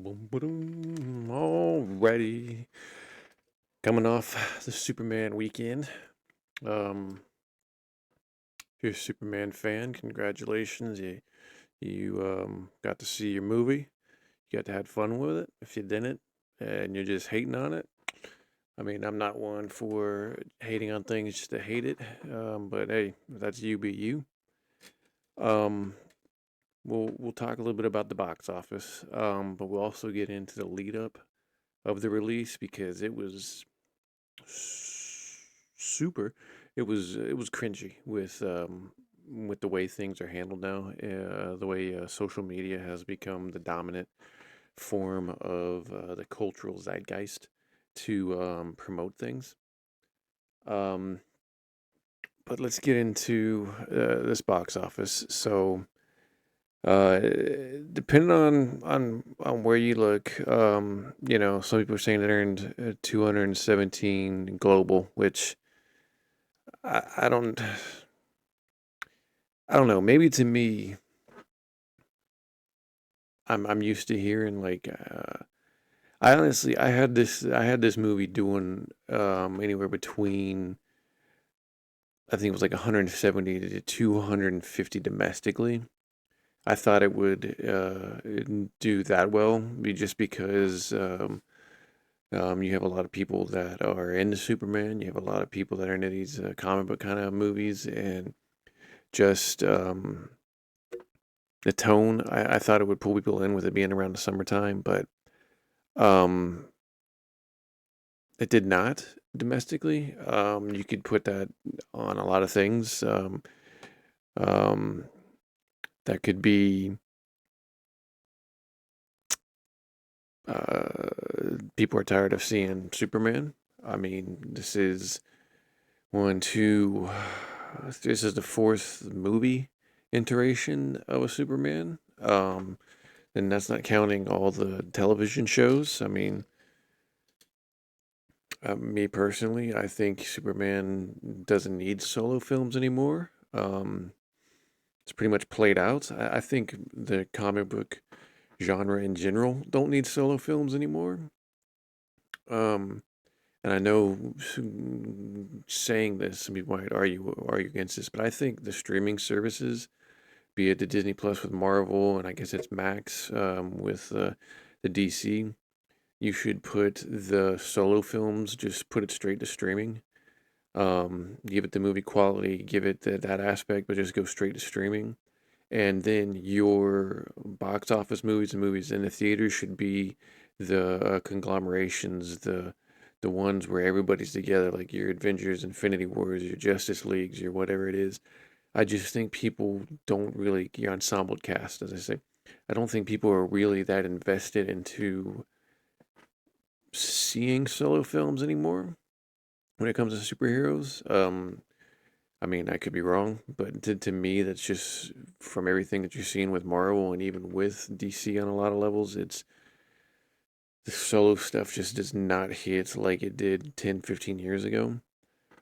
Boom, boom, alrighty. Coming off the Superman weekend. Um, if you're a Superman fan, congratulations. You got to see your movie. You got to have fun with it. If you didn't, and you're just hating on it, I mean, I'm not one for hating on things just to hate it. But hey, if that's you, be you. Um, we'll talk a little bit about the box office. But we'll also get into the lead up of the release because it was super. It was cringy with the way things are handled now. The way social media has become the dominant form of the cultural zeitgeist to promote things. Um, but let's get into this box office. So, uh, depending on where you look, some people are saying it earned 217 global, which I don't I don't know. Maybe to me, I'm used to hearing like I had this movie doing anywhere between I think it was like 170 to 250 domestically. I thought it would do that well, just because you have a lot of people that are into Superman. You have a lot of people that are into these comic book kind of movies, and just the tone. I thought it would pull people in with it being around the summertime, but um, it did not domestically. You could put that on a lot of things. Um, that could be people are tired of seeing Superman. I mean, this is one, two. This is the fourth movie iteration of a Superman. And that's not counting all the television shows. I mean, me personally, I think Superman doesn't need solo films anymore. It's pretty much played out. I think the comic book genre in general don't need solo films anymore. Um, and I know saying this, some people might argue against this, but I think the streaming services, be it the Disney Plus with Marvel, and I guess it's Max with the DC, you should put the solo films, just put it straight to streaming. Give it the movie quality, give it that aspect, but just go straight to streaming. And then your box office movies and movies in the theater should be the conglomerations, the ones where everybody's together, like your Avengers, Infinity Wars, your Justice Leagues, your whatever it is. I just think people don't really your ensemble cast, as I say. I don't think people are really that invested into seeing solo films anymore when it comes to superheroes. I mean, I could be wrong, but to me, that's just from everything that you're seeing with Marvel and even with DC on a lot of levels, it's the solo stuff just does not hit like it did 10, 15 years ago.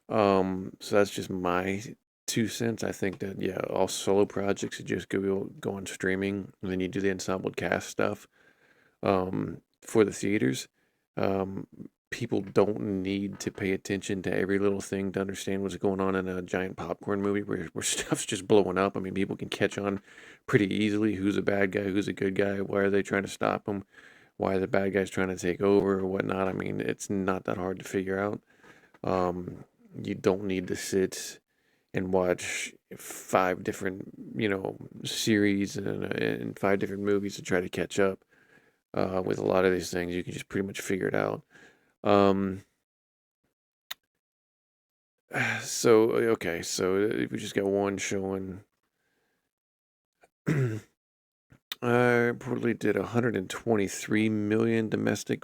So that's just my 2 cents. I think that, yeah, all solo projects should just go on streaming, and then you do the ensemble cast stuff for the theaters. Um, People don't need to pay attention to every little thing to understand what's going on in a giant popcorn movie where stuff's just blowing up. I mean, people can catch on pretty easily who's a bad guy, who's a good guy, why are they trying to stop them, why the bad guy's trying to take over or whatnot. I mean, it's not that hard to figure out. Um, you don't need to sit and watch five different, series and five different movies to try to catch up with a lot of these things. You can just pretty much figure it out. Um, so we just got one showing. Reportedly did 123 million domestic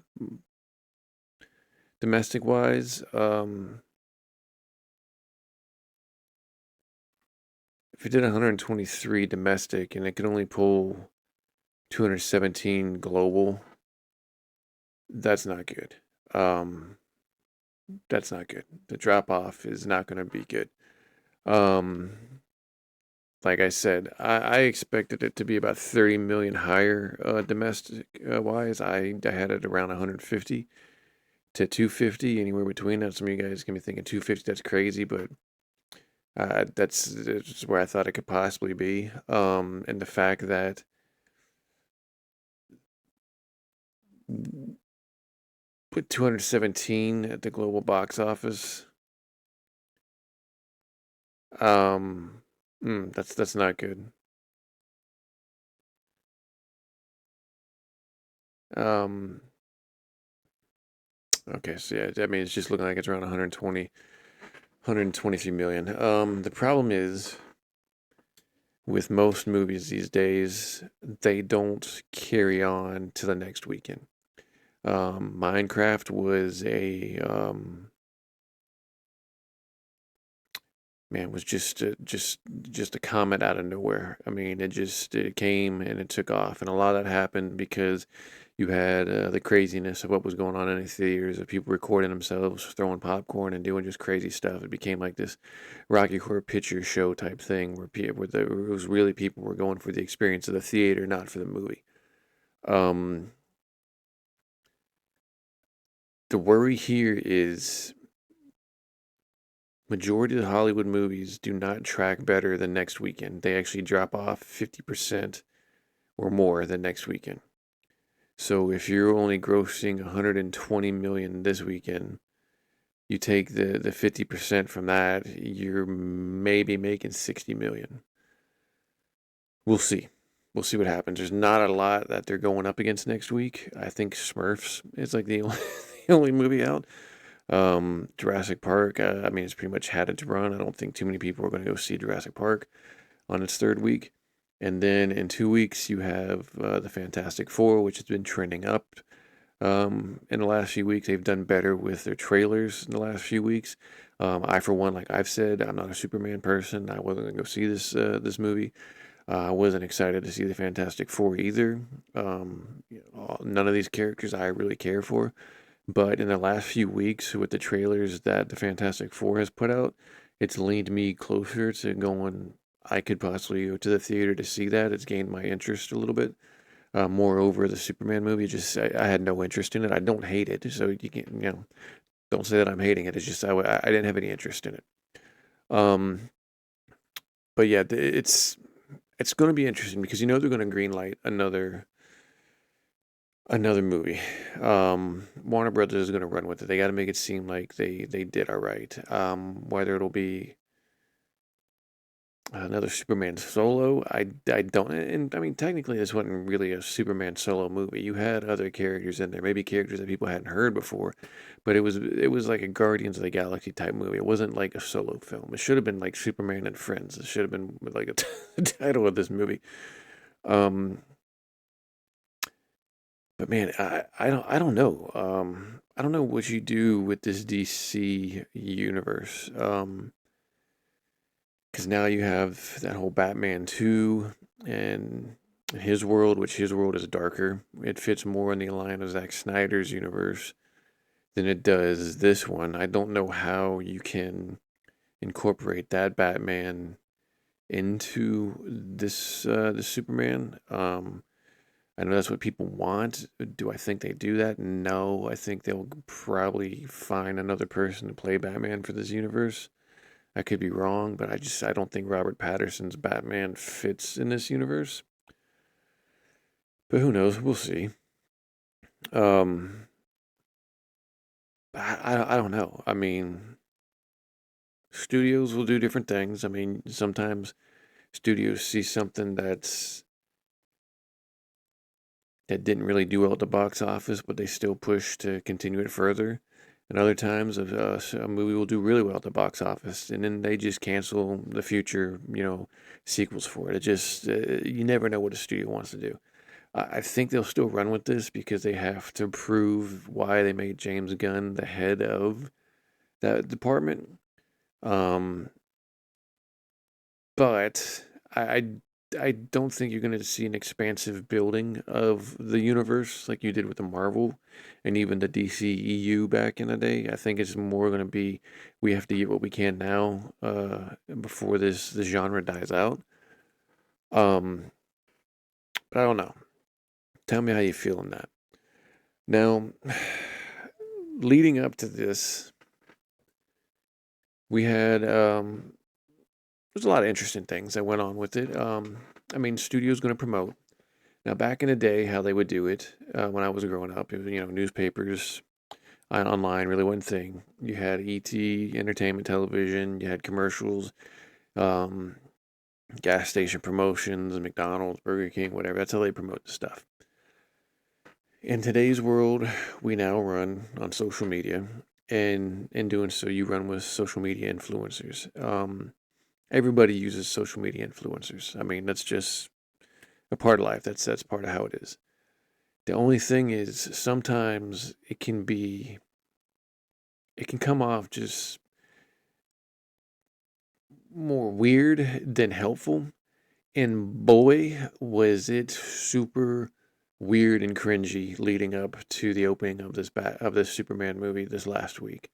wise. If it did 123 domestic and it could only pull 217 global, that's not good. Um, that's not good. The drop off is not going to be good. Um, like I said, I expected it to be about 30 million higher domestic wise. I had it around 150 to 250, anywhere between that. Some of you guys can be thinking 250, that's crazy, but that's where I thought it could possibly be. And the fact that with 217 at the global box office, um, that's not good. Um, okay, so yeah, I mean, it's just looking like it's around 120, 123 million. The problem is with most movies these days, they don't carry on to the next weekend. Minecraft was a man was just a comet out of nowhere. I mean, it came and it took off, and a lot of that happened because you had the craziness of what was going on in the theaters, of people recording themselves, throwing popcorn, and doing just crazy stuff. It became like this Rocky Horror Picture Show type thing it was really people were going for the experience of the theater, not for the movie. Um, the worry here is majority of the Hollywood movies do not track better than next weekend. They actually drop off 50% or more than next weekend. So if you're only grossing 120 million this weekend, you take the 50% from that, you're maybe making 60 million. We'll see. We'll see what happens. There's not a lot that they're going up against next week. I think Smurfs is like the only, the only movie out. Jurassic Park, I mean, it's pretty much had its run. I don't think too many people are going to go see Jurassic Park on its third week. And then in 2 weeks, you have the Fantastic Four, which has been trending up. In the last few weeks, they've done better with their trailers in the last few weeks. I, for one, like I've said, I'm not a Superman person. I wasn't going to go see this movie. I wasn't excited to see the Fantastic Four either. None of these characters I really care for. But in the last few weeks, with the trailers that the Fantastic Four has put out, it's leaned me closer to going. I could possibly go to the theater to see that. It's gained my interest a little bit. Moreover, the Superman movie, just I had no interest in it. I don't hate it, so you can don't say that I'm hating it. It's just I didn't have any interest in it. Um, but yeah, it's going to be interesting because they're going to greenlight another movie. Warner Brothers is going to run with it. They got to make it seem like they did all right. Whether it'll be another Superman solo, I don't. And I mean, technically, this wasn't really a Superman solo movie. You had other characters in there, maybe characters that people hadn't heard before, but it was like a Guardians of the Galaxy type movie. It wasn't like a solo film. It should have been like Superman and Friends. It should have been like the title of this movie. Um, but man, I don't know. I don't know what you do with this DC universe. Because now you have that whole Batman 2 and his world, which his world is darker. It fits more in the line of Zack Snyder's universe than it does this one. I don't know how you can incorporate that Batman into this Superman. I know that's what people want. Do I think they do that? No, I think they'll probably find another person to play Batman for this universe. I could be wrong, but I don't think Robert Patterson's Batman fits in this universe. But who knows? We'll see. Um, I don't know. I mean, studios will do different things. I mean, sometimes studios see something that didn't really do well at the box office, but they still push to continue it further. And other times, a movie will do really well at the box office, and then they just cancel the future, sequels for it. It just you never know what a studio wants to do. I think they'll still run with this because they have to prove why they made James Gunn the head of that department. Um, but I don't think you're going to see an expansive building of the universe like you did with the Marvel and even the DCEU back in the day. I think it's more going to be we have to get what we can now before this genre dies out. Um, but I don't know. Tell me how you feel on that. Now, leading up to this, we had there's a lot of interesting things that went on with it. I mean, studio's going to promote. Now, back in the day, how they would do it when I was growing up, it was, newspapers online really one thing. You had ET, entertainment television, you had commercials, um, gas station promotions, McDonald's, Burger King, whatever. That's how they promote the stuff. In today's world, we now run on social media, and in doing so, you run with social media influencers. Everybody uses social media influencers. I mean, that's just a part of life. That's part of how it is. The only thing is sometimes it can come off just more weird than helpful. And boy, was it super weird and cringy leading up to the opening of this Superman movie this last week.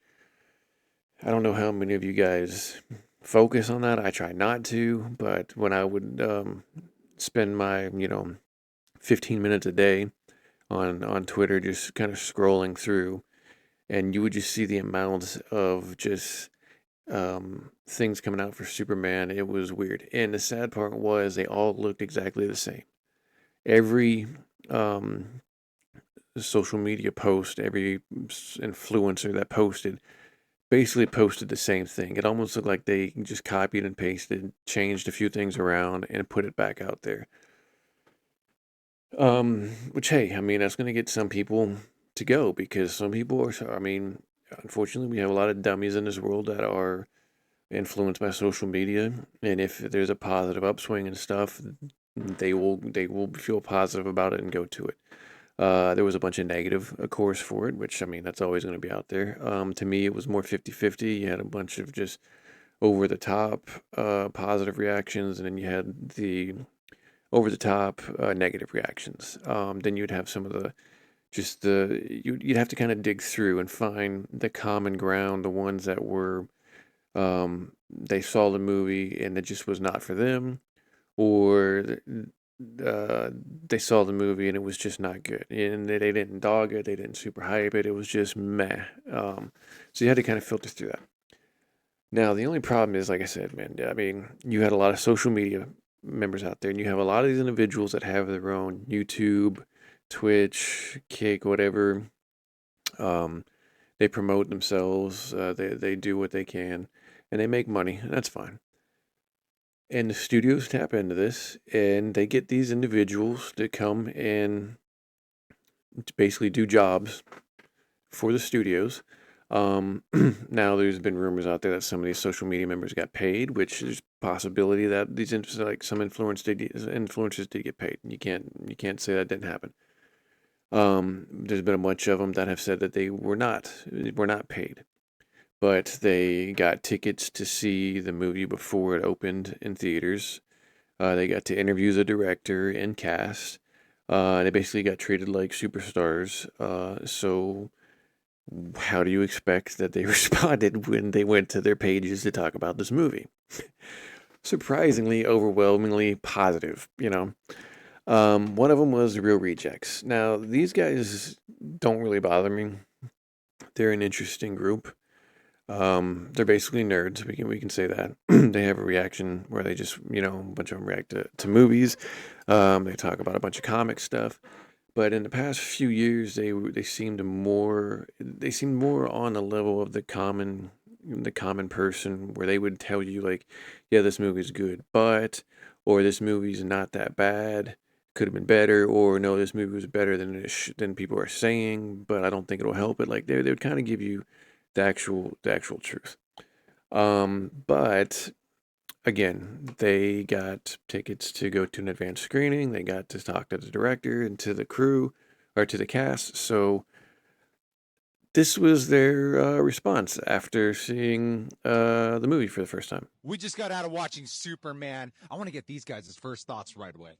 I don't know how many of you guys focus on that. I try not to, but when I would spend my 15 minutes a day on Twitter, just kind of scrolling through, and you would just see the amounts of just things coming out for Superman. It was weird, and the sad part was they all looked exactly the same. Every um, social media post, every influencer that posted basically posted the same thing. It almost looked like they just copied and pasted, changed a few things around, and put it back out there. Which, hey, I mean, that's going to get some people to go because some people are, I mean, unfortunately, we have a lot of dummies in this world that are influenced by social media. And if there's a positive upswing and stuff, they will feel positive about it and go to it. There was a bunch of negative, of course, for it, which I mean, that's always going to be out there. To me, it was more 50-50. You had a bunch of just over the top positive reactions, and then you had the over the top negative reactions. Then you'd have some of the just the you'd have to kind of dig through and find the common ground, the ones that were they saw the movie and it just was not for them, or uh, they saw the movie and it was just not good, and they didn't dog it, they didn't super hype it, it was just meh. So you had to kind of filter through that. Now the only problem is, like I said, man, I mean, you had a lot of social media members out there, and you have a lot of these individuals that have their own YouTube, Twitch, Kick, whatever. Um, they promote themselves, they do what they can, and they make money, and that's fine. And the studios tap into this, and they get these individuals to come and to basically do jobs for the studios. Now there's been rumors out there that some of these social media members got paid, which is possibility that these like some influencers did get paid. You can't say that didn't happen. There's been a bunch of them that have said that they were not paid, but they got tickets to see the movie before it opened in theaters. They got to interview the director and cast. They basically got treated like superstars. So how do you expect that they responded when they went to their pages to talk about this movie? Surprisingly, overwhelmingly positive. One of them was Real Rejects. Now, these guys don't really bother me. They're an interesting group. They're basically nerds. We can say that. They have a reaction where they just, a bunch of them react to movies. They talk about a bunch of comic stuff. But in the past few years, they seemed more on the level of the common person, where they would tell you like, yeah, this movie's good, or this movie's not that bad, could have been better, or no, this movie was better than people are saying, but I don't think it'll help it. Like they would kind of give you the actual truth. But again, they got tickets to go to an advanced screening. They got to talk to the director and to the crew, or to the cast. So this was their response after seeing the movie for the first time. We just got out of watching Superman. I want to get these guys' first thoughts right away.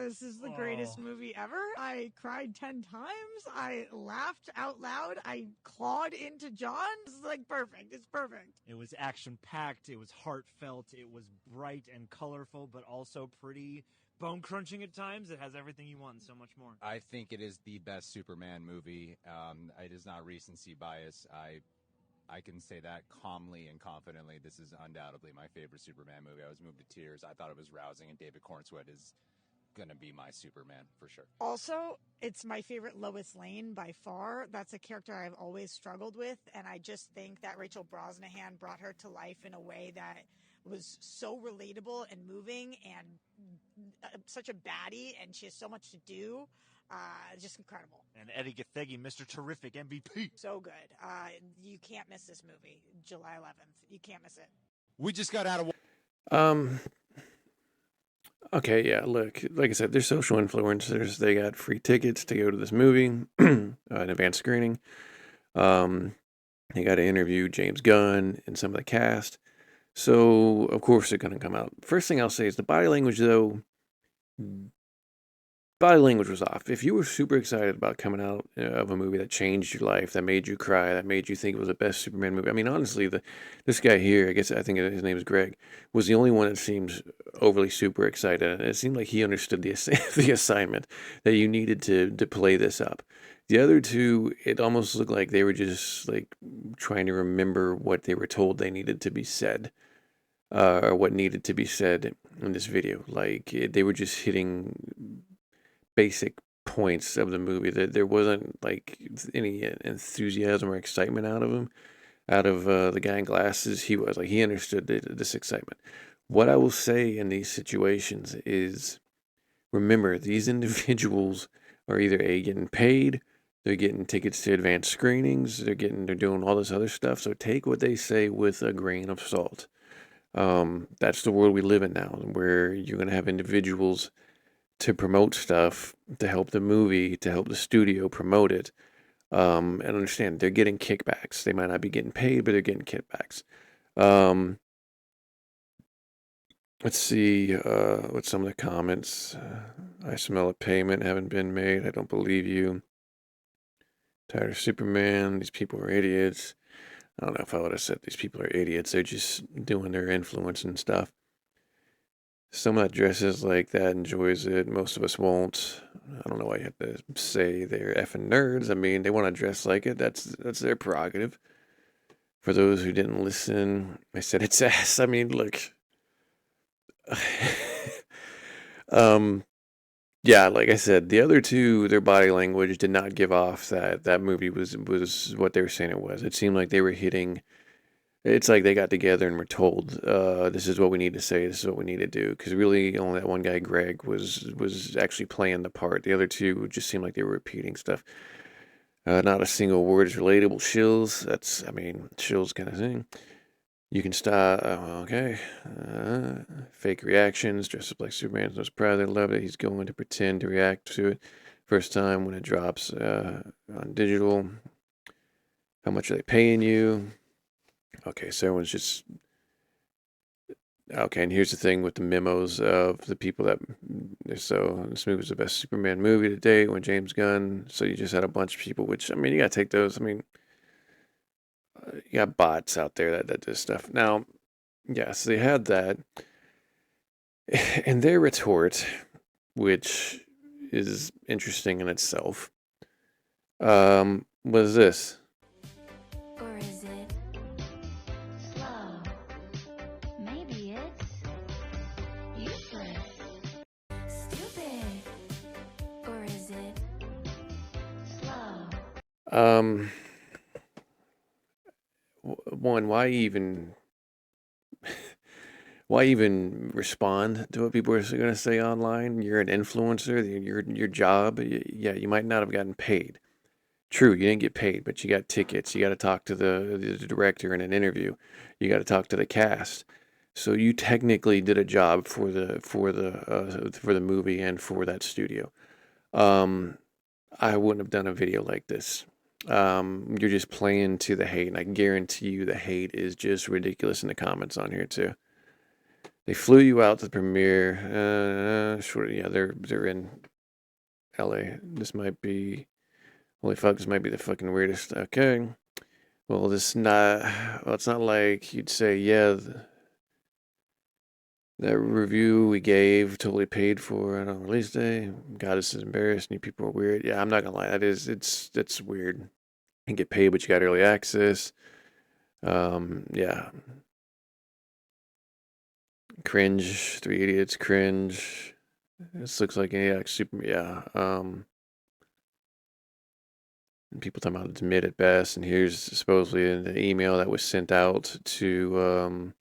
This is the greatest movie ever. I cried 10 times. I laughed out loud. I clawed into John. It's like perfect. It's perfect. It was action-packed. It was heartfelt. It was bright and colorful, but also pretty bone-crunching at times. It has everything you want and so much more. I think it is the best Superman movie. It is not recency bias. I can say that calmly and confidently. This is undoubtedly my favorite Superman movie. I was moved to tears. I thought it was rousing, and David Cornsweet is gonna be my Superman for sure. Also, it's my favorite Lois Lane by far. That's a character I've always struggled with, and I just think that Rachel Brosnahan brought her to life in a way that was so relatable and moving, and such a baddie, and she has so much to do. Just incredible. And Eddie Gathegi, Mr. Terrific, MVP. So good. You can't miss this movie, July 11th. You can't miss it. We just got out of. Okay, yeah, look, like I said, they're social influencers. They got free tickets to go to this movie, an advanced screening. They got to interview James Gunn and some of the cast. So, of course, they're going to come out. First thing I'll say is the body language, though. Body language was off. If you were super excited about coming out of a movie that changed your life, that made you cry, that made you think it was the best Superman movie. I mean, honestly, this guy here, I think his name is Greg, was the only one that seems overly super excited. And it seemed like he understood the the assignment that you needed to play this up. The other two, it almost looked like they were just like trying to remember what they were told they needed to be said. Or what needed to be said in this video. Like, they were just hitting basic points of the movie. That there wasn't like any enthusiasm or excitement out of him. Out of the guy in glasses, he understood this excitement. What I will say in these situations is, remember, these individuals are either getting paid, they're getting tickets to advanced screenings, they're doing all this other stuff. So take what they say with a grain of salt. That's the world we live in now, where you're going to have individuals to promote stuff, to help the movie, to help the studio promote it. And understand, they're getting kickbacks. They might not be getting paid, but they're getting kickbacks. Let's see what's some of the comments. I smell a payment haven't been made. I don't believe you. Tired of Superman. These people are idiots. I don't know if I would have said these people are idiots. They're just doing their influence and stuff. Someone that dresses like that enjoys it. Most of us won't. I don't know why you have to say they're effing nerds. I mean, they want to dress like it. That's their prerogative. For those who didn't listen, I said it's ass. I mean, look. Yeah, like I said, the other two, their body language did not give off that movie was what they were saying it was. It seemed like they were hitting. It's like they got together and were told, this is what we need to say, this is what we need to do. Because really, only that one guy, Greg, was actually playing the part. The other two just seemed like they were repeating stuff. Not a single word is relatable. Shills, Shills kind of thing. You can stop, okay. Fake reactions, dressed up like Superman, most proud they love it. He's going to pretend to react to it. First time when it drops on digital. How much are they paying you? Okay, so everyone's just... Okay, and here's the thing with the memos of the people that... So, this movie was the best Superman movie to date when James Gunn... So you just had a bunch of people, which, I mean, you gotta take those. I mean, you got bots out there that do stuff. Now, yes, they had that. And their retort, which is interesting in itself, was this. Or is it slow? Maybe it's useless. Stupid. Or is it slow? One, why even respond to what people are going to say online? You're an influencer. Your job, yeah, you might not have gotten paid. True, you didn't get paid, but you got tickets. You got to talk to the director in an interview. You got to talk to the cast. So you technically did a job for the movie and for that studio. I wouldn't have done a video like this. You're just playing to the hate, and I guarantee you the hate is just ridiculous in the comments on here too. They flew you out to the premiere. Sure, yeah, they're in L.A. This might be. Holy fuck, this might be the fucking weirdest. Okay. Well, this not. Well, it's not like you'd say, yeah, that review we gave totally paid for it on release day. God, this is embarrassing. You people are weird. Yeah, I'm not gonna lie. It's weird. You get paid, but you got early access. Yeah. Cringe. Three Idiots. Cringe. This looks like any like super. Yeah. And people talking about it's mid at best. And here's supposedly an email that was sent out to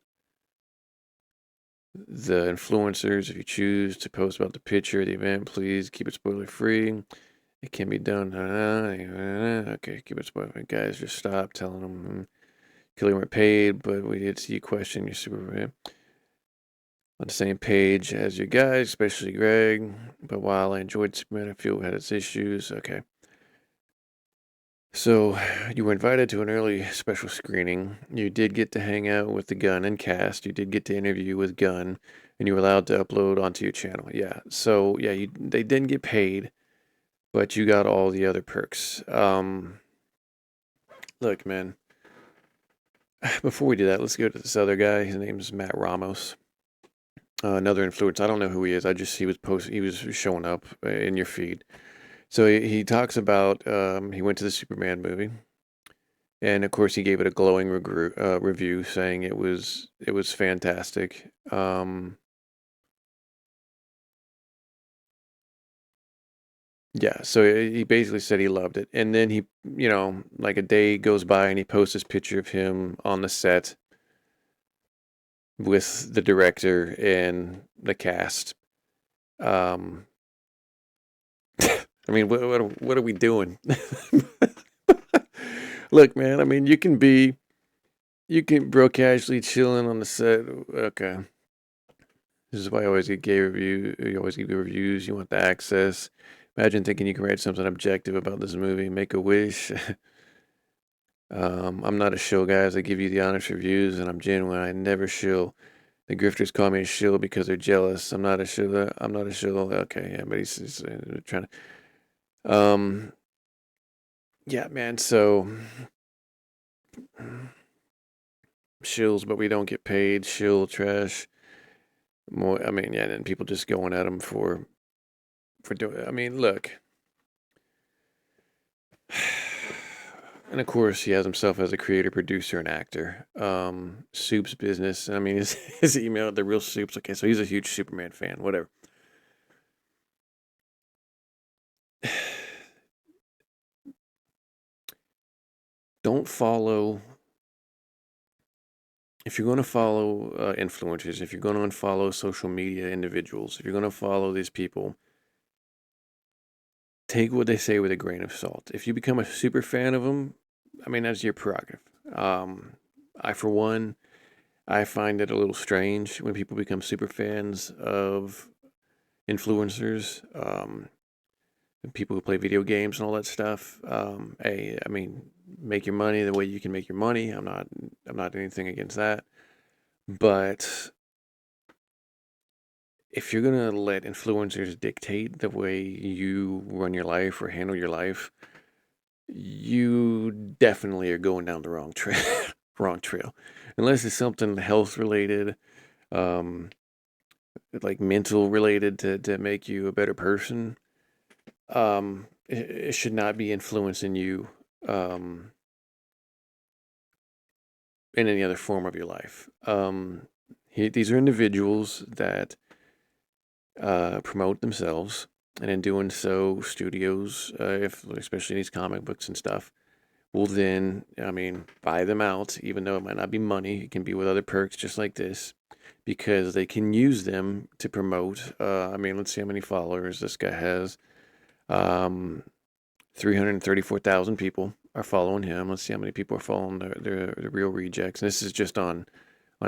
the influencers. If you choose to post about the picture of the event, please keep it spoiler free. It can be done. Okay, keep it spoiler free. Guys, just stop telling them. Killer weren't paid, but we did see you question your Superman. On the same page as you guys, especially Greg. But while I enjoyed Superman, I feel it had its issues. Okay. So, you were invited to an early special screening. You did get to hang out with the Gunn and cast. You did get to interview with Gunn, and you were allowed to upload onto your channel. Yeah. So, yeah, they didn't get paid, but you got all the other perks. Look, man. Before we do that, let's go to this other guy. His name is Matt Ramos. Another influencer. I don't know who he is. He was showing up in your feed. So he talks about he went to the Superman movie, and of course he gave it a glowing review, saying it was fantastic. Yeah, so he basically said he loved it, and then he, like a day goes by, and he posts this picture of him on the set with the director and the cast. I mean, what are we doing? Look, man. I mean, you can bro casually chilling on the set. Okay, this is why I always get gay review. You always get good reviews. You want the access. Imagine thinking you can write something objective about this movie. Make a wish. I'm not a shill, guys. I give you the honest reviews, and I'm genuine. I never shill. The grifters call me a shill because they're jealous. I'm not a shill. I'm not a shill. Okay, yeah, but he's trying to. Yeah, man. So shills, but we don't get paid. Shill trash. More. I mean, yeah. And then people just going at him for doing. I mean, look. And of course, he has himself as a creator, producer, and actor. Soup's business. I mean, his email, the real Soup's. Okay, so he's a huge Superman fan. Whatever. Don't follow. If you're going to follow influencers, if you're going to unfollow social media individuals, if you're going to follow these people, take what they say with a grain of salt. If you become a super fan of them, I mean, that's your prerogative. For one, I find it a little strange when people become super fans of influencers, and people who play video games and all that stuff. Hey, I mean, make your money the way you can make your money. I'm not anything against that. But if you're gonna let influencers dictate the way you run your life or handle your life, you definitely are going down the wrong trail. Wrong trail, unless it's something health related, um, like mental related to make you a better person. It should not be influencing you in any other form of your life. These are individuals that promote themselves, and in doing so, studios, if especially these comic books and stuff, will then, I mean, buy them out, even though it might not be money. It can be with other perks, just like this, because they can use them to promote. I mean, let's see how many followers this guy has. 334,000 people are following him. Let's see how many people are following the Real Rejects. And this is just on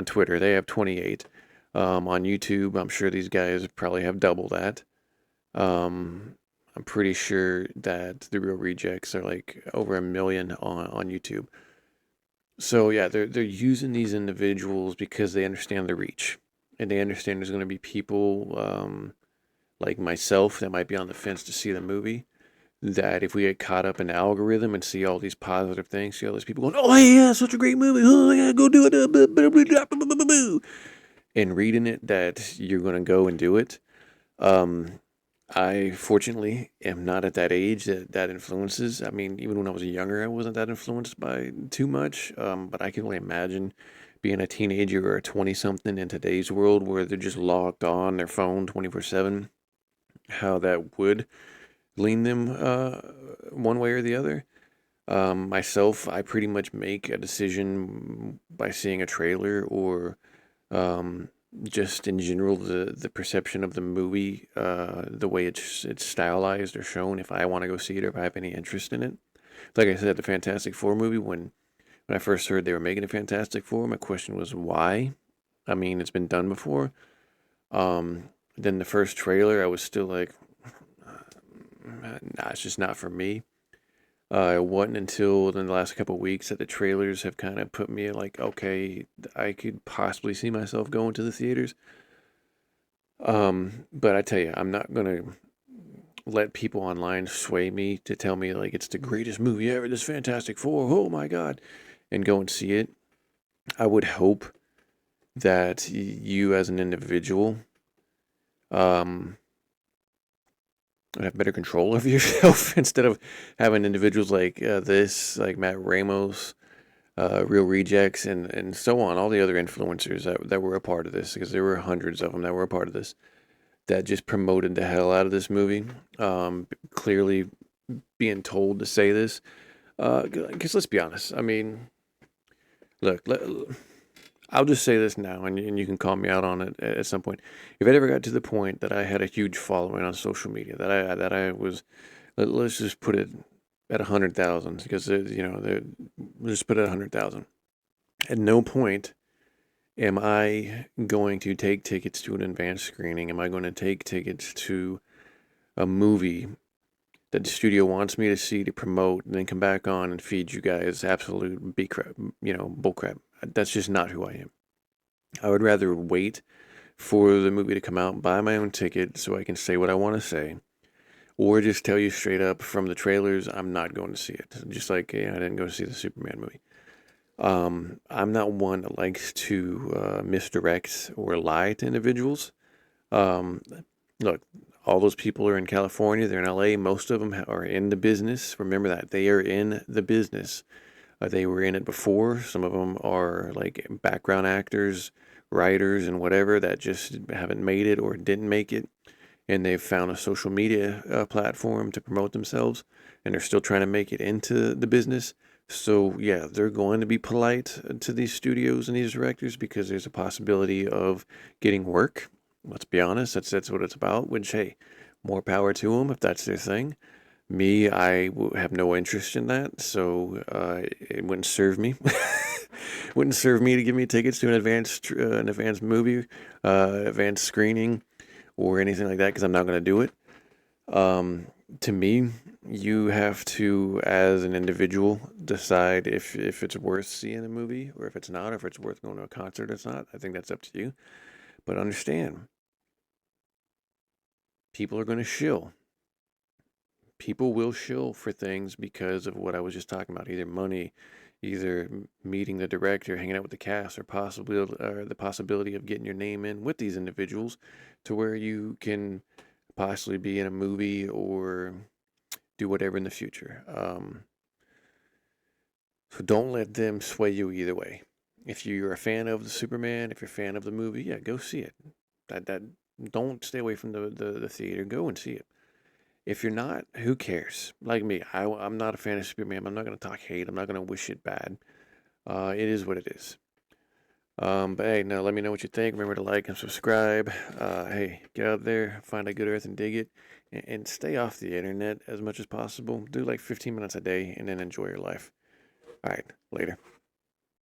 Twitter. They have 28. On YouTube, I'm sure these guys probably have double that. I'm pretty sure that the Real Rejects are like over 1 million on YouTube. So yeah, they're using these individuals because they understand the reach. and they understand there's going to be people like myself that might be on the fence to see the movie. That if we get caught up in the algorithm and see all these positive things, see all these people going, "Oh yeah, such a great movie! Oh yeah, go do it!" and reading it, that you're going to go and do it. Um, I fortunately am not at that age that influences. I mean, even when I was younger, I wasn't that influenced by too much. But I can only imagine being a teenager or a 20 something in today's world where they're just logged on their phone 24/7, how that would lean them one way or the other. Myself, I pretty much make a decision by seeing a trailer or um, just in general the perception of the movie, the way it's stylized or shown. If I want to go see it or if I have any interest in it, like I said, the Fantastic Four movie. When I first heard they were making a Fantastic Four, my question was why. I mean, it's been done before. Then the first trailer, I was still like, nah, it's just not for me. It wasn't until in the last couple of weeks that the trailers have kind of put me like, okay, I could possibly see myself going to the theaters. But I tell you, I'm not gonna let people online sway me to tell me like it's the greatest movie ever, this Fantastic Four, oh my God, and go and see it. I would hope that you as an individual um, have better control of yourself instead of having individuals like this, like Matt Ramos, Real Rejects, and so on, all the other influencers that were a part of this, because there were hundreds of them that were a part of this, that just promoted the hell out of this movie. Clearly being told to say this. Because let's be honest. I mean, look, I'll just say this now, and you can call me out on it at some point. If it ever got to the point that I had a huge following on social media, that I was, let's just put it at 100,000, because let's just put it at 100,000. At no point am I going to take tickets to an advanced screening. Am I going to take tickets to a movie that the studio wants me to see to promote, and then come back on and feed you guys absolute B crap, bull crap? That's just not who I am. I would rather wait for the movie to come out, buy my own ticket so I can say what I want to say, or just tell you straight up from the trailers I'm not going to see it. Just like I didn't go see the Superman movie. I'm not one that likes to misdirect or lie to individuals. Um, Look, all those people are in California, they're in LA. Most of them are in the business. Remember that they are in the business. They were in it before. Some of them are like background actors, writers, and whatever that just haven't made it or didn't make it. And they've found a social media platform to promote themselves, and they're still trying to make it into the business. So, yeah, they're going to be polite to these studios and these directors because there's a possibility of getting work. Let's be honest, that's what it's about, which, hey, more power to them if that's their thing. Me, I have no interest in that, so it wouldn't serve me. Wouldn't serve me to give me tickets to an advanced movie, advanced screening, or anything like that, because I'm not going to do it. To me, you have to, as an individual, decide if it's worth seeing a movie or if it's not, or if it's worth going to a concert or it's not. I think that's up to you. But understand, people are going to shill. People will shill for things because of what I was just talking about, either money, either meeting the director, hanging out with the cast, or possibly the possibility of getting your name in with these individuals to where you can possibly be in a movie or do whatever in the future. So don't let them sway you either way. If you're a fan of the Superman, if you're a fan of the movie, yeah, go see it. That don't stay away from the theater. Go and see it. If you're not, who cares? Like me, I'm not a fan of Superman. I'm not going to talk hate. I'm not going to wish it bad. It is what it is. But hey, no, let me know what you think. Remember to like and subscribe. Hey, get out there, find a good earth and dig it, and stay off the internet as much as possible. Do like 15 minutes a day and then enjoy your life. All right, later.